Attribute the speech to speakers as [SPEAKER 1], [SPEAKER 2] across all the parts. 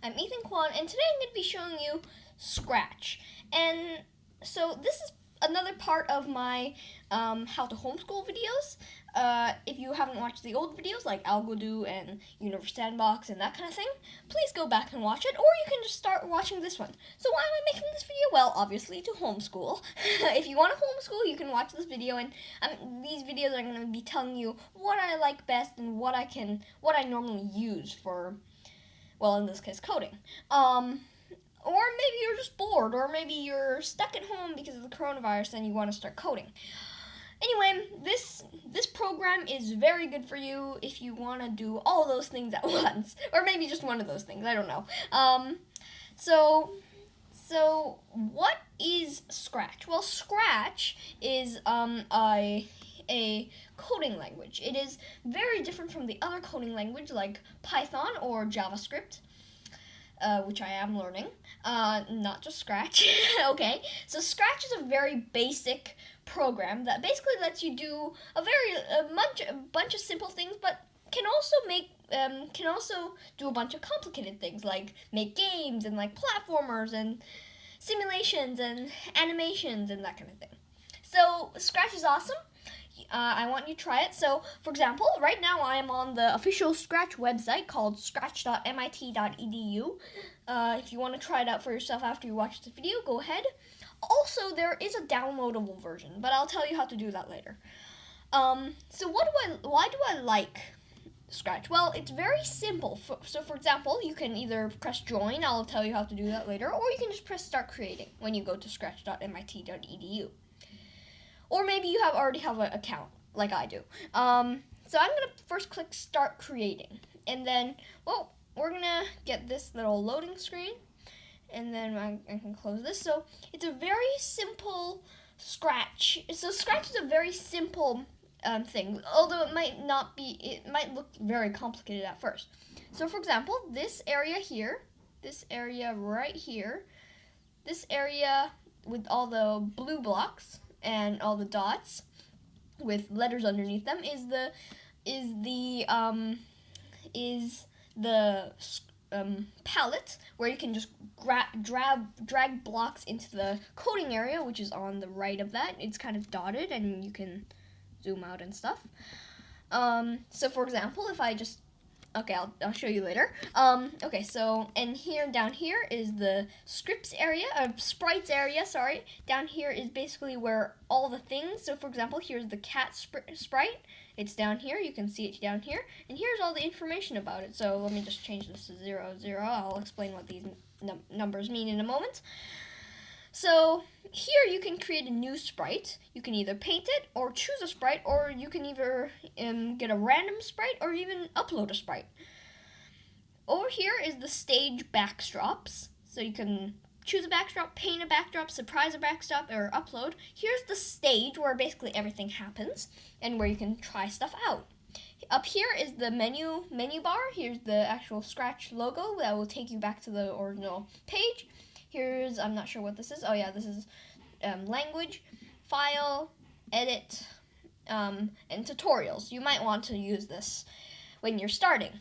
[SPEAKER 1] I'm Ethan Kwan, and today I'm going to be showing you Scratch. And so this is another part of my how to homeschool videos. If you haven't watched the old videos like Algodoo and Universe Sandbox and that kind of thing, please go back and watch it, or you can just start watching this one. So why am I making this video? Well, obviously to homeschool. If you want to homeschool, you can watch this video, and these videos are going to be telling you what I like best and what I normally use for, well, in this case, coding. Or maybe you're just bored, or maybe you're stuck at home because of the coronavirus and you want to start coding. Anyway, this program is very good for you if you want to do all those things at once, or maybe just one of those things, I don't know. So what is Scratch? Well, Scratch is a coding language. It is very different from the other coding language like Python or JavaScript, which I am learning, not just Scratch. Okay, so Scratch is a very basic program that basically lets you do a bunch of simple things, but can also do a bunch of complicated things like make games and like platformers and simulations and animations and that kind of thing. So Scratch is awesome. I want you to try it. So, for example, right now I am on the official Scratch website called scratch.mit.edu. If you want to try it out for yourself after you watch the video, go ahead. Also, there is a downloadable version, but I'll tell you how to do that later. So why do I like Scratch? Well, it's very simple. So, for example, you can either press join, I'll tell you how to do that later, or you can just press start creating when you go to scratch.mit.edu. Or maybe you already have an account, like I do. So I'm going to first click Start Creating. And then, well, we're going to get this little loading screen. And then I can close this. So it's a very simple Scratch. So Scratch is a very simple thing, although it might look very complicated at first. So for example, this area here, this area right here, this area with all the blue blocks and all the dots with letters underneath them is the palette where you can just drag blocks into the coding area, which is on the right of that. It's kind of dotted and you can zoom out and stuff. So for example, if I just I'll show you later. Okay, so, and down here is the sprites area, sorry. Down here is basically where all the things, so for example, here's the cat sprite. It's down here, you can see it down here. And here's all the information about it. So let me just change this to 0, 0. I'll explain what these numbers mean in a moment. So here you can create a new sprite. You can either paint it or choose a sprite, or you can either get a random sprite or even upload a sprite. Over here is the stage backdrops. So you can choose a backdrop, paint a backdrop, surprise a backdrop, or upload. Here's the stage where basically everything happens and where you can try stuff out. Up here is the menu bar. Here's the actual Scratch logo that will take you back to the original page. Here's, I'm not sure what this is. Oh yeah, this is language, file, edit, and tutorials. You might want to use this when you're starting.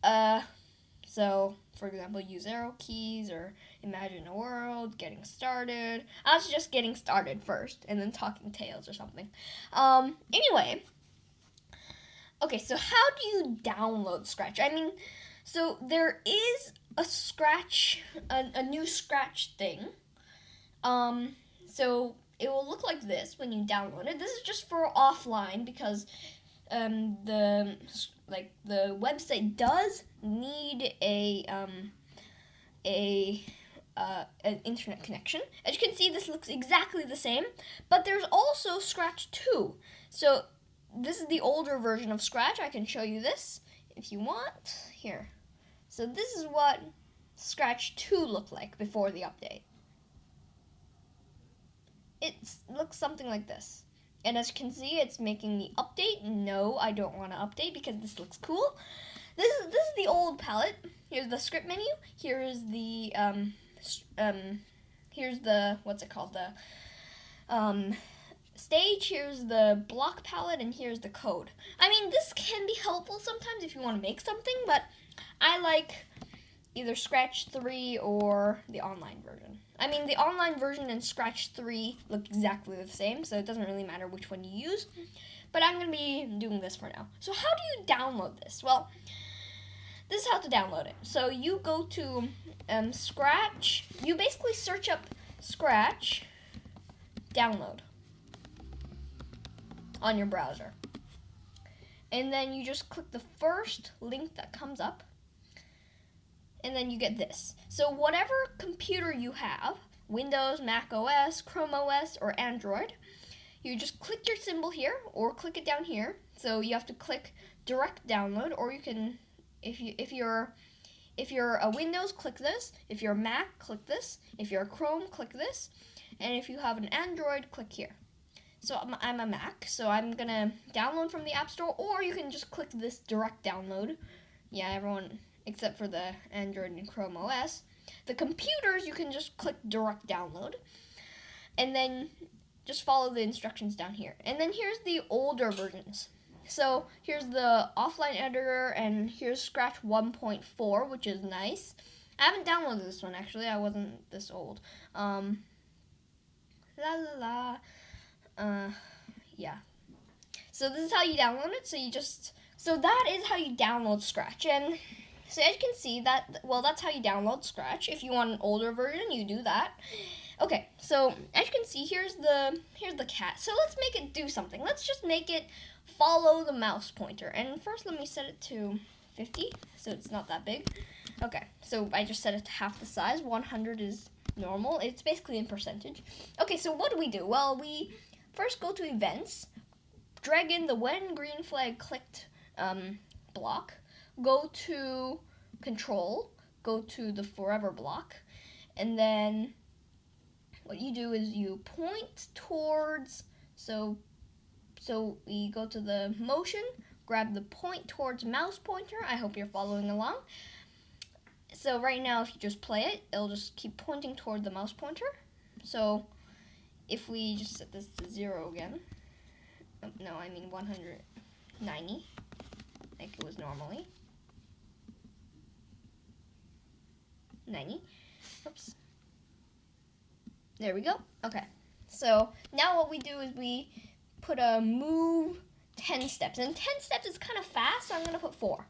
[SPEAKER 1] So, for example, use arrow keys or imagine a world, getting started. I was just getting started first, and then talking tales or something. Anyway, okay, so how do you download Scratch? I mean, so there is a new Scratch thing. So it will look like this when you download it. This is just for offline because the website does need an internet connection. As you can see, this looks exactly the same, but there's also Scratch 2. So this is the older version of Scratch. I can show you this if you want. Here. So this is what Scratch 2 looked like before the update. It looks something like this. And as you can see, it's making the update. No, I don't want to update because this looks cool. This is the old palette. Here's the script menu. Here's the what's it called? The stage. Here's the block palette, and here's the code. I mean, this can be helpful sometimes if you want to make something, but I like either Scratch 3 or the online version. I mean, the online version and Scratch 3 look exactly the same, so it doesn't really matter which one you use. But I'm going to be doing this for now. So how do you download this? Well, this is how to download it. So you go to Scratch. You basically search up Scratch download on your browser. And then you just click the first link that comes up. And then you get this. So whatever computer you have, Windows, Mac OS, Chrome OS, or Android, you just click your symbol here or click it down here. So you have to click direct download, or you can, if you're a Windows, click this. If you're a Mac, click this. If you're a Chrome, click this. And if you have an Android, click here. So I'm a Mac, so I'm gonna download from the App Store, or you can just click this direct download. Yeah, everyone except for the Android and Chrome OS. The computers, you can just click direct download, and then just follow the instructions down here. And then here's the older versions. So here's the offline editor, and here's Scratch 1.4, which is nice. I haven't downloaded this one, actually. I wasn't this old. Yeah. So this is how you download it. So that is how you download Scratch. And so as you can see, that's how you download Scratch. If you want an older version, you do that. Okay, so as you can see, here's the cat. So let's make it do something. Let's just make it follow the mouse pointer. And first, let me set it to 50, so it's not that big. Okay, so I just set it to half the size. 100 is normal. It's basically in percentage. Okay, so what do? Well, we first go to events, drag in the when green flag clicked block, go to control, go to the forever block, and then what you do is you point towards, so we go to the motion, grab the point towards mouse pointer. I hope you're following along. So right now, if you just play it, it'll just keep pointing toward the mouse pointer. So if we just set this to 0 again, no, I mean 190, like it was normally. 90. Oops. There we go. Okay. So now what we do is we put a move 10 steps. And 10 steps is kind of fast, so I'm going to put 4.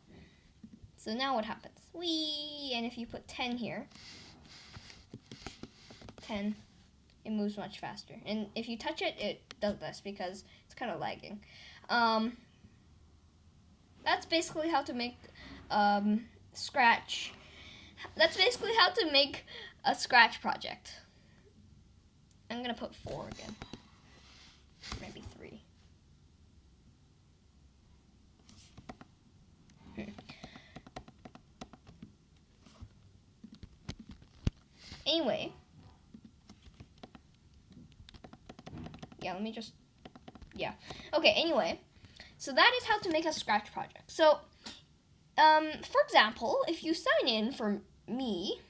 [SPEAKER 1] So now what happens? And if you put 10 here, 10, it moves much faster. And if you touch it, it does this because it's kind of lagging. That's basically how to make Scratch. That's basically how to make a Scratch project. I'm going to put 4 again. Maybe 3. Anyway. Yeah, let me just... Yeah. Okay, anyway. So that is how to make a Scratch project. So, for example, if you sign in for me...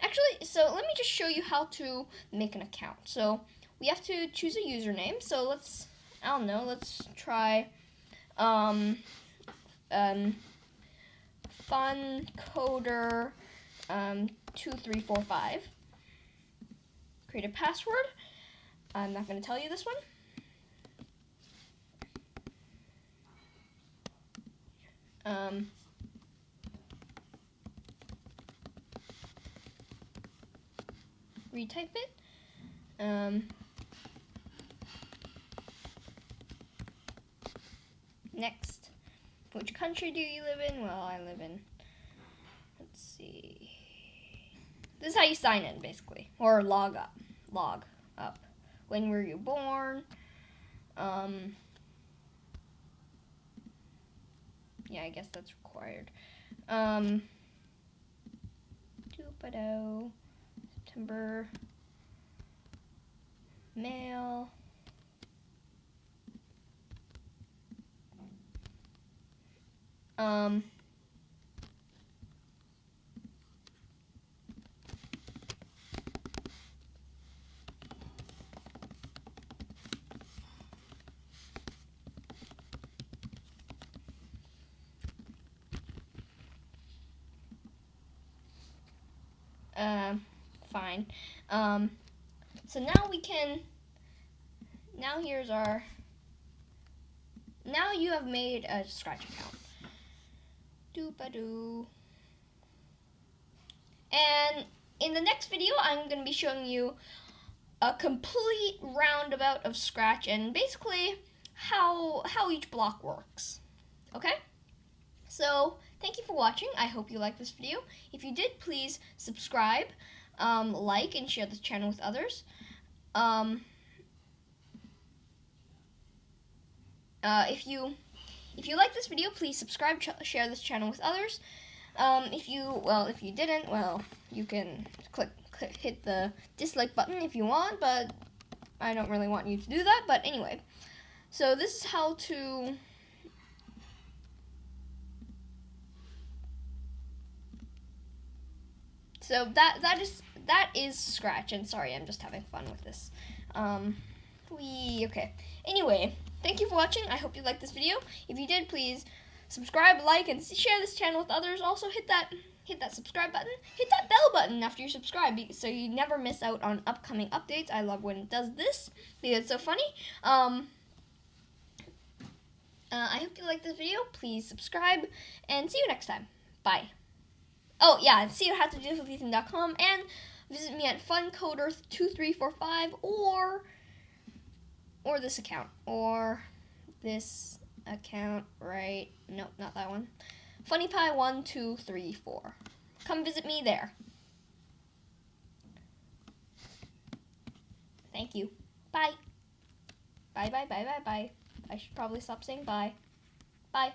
[SPEAKER 1] Actually, so let me just show you how to make an account. So we have to choose a username. So let's try funcoder 2345. Create a password. I'm not going to tell you this one. Retype it. Next. Which country do you live in? Well, I live in, let's see. This is how you sign in, basically. Or log up. When were you born? Yeah, I guess that's required. September, male, fine. So now we can, now here's our, now you have made a Scratch account. Doop-a-doo. And in the next video, I'm going to be showing you a complete roundabout of Scratch and basically how each block works. Okay? So, thank you for watching. I hope you liked this video. If you did, please subscribe, like, and share this channel with others. If you like this video, please subscribe, share this channel with others. If you didn't, well, you can hit the dislike button if you want, but I don't really want you to do that. But anyway, so this is how to. So that is Scratch, and sorry, I'm just having fun with this. Okay. Anyway, thank you for watching. I hope you liked this video. If you did, please subscribe, like, and share this channel with others. Also, hit that subscribe button. Hit that bell button after you subscribe, so you never miss out on upcoming updates. I love when it does this because it's so funny. I hope you liked this video. Please subscribe, and see you next time. Bye. Oh, yeah, and see you at howtodothis.com, and visit me at funcoder2345 or this account, right? Nope, not that one. funnypie1234. Come visit me there. Thank you. Bye. Bye, bye, bye, bye, bye. I should probably stop saying bye. Bye.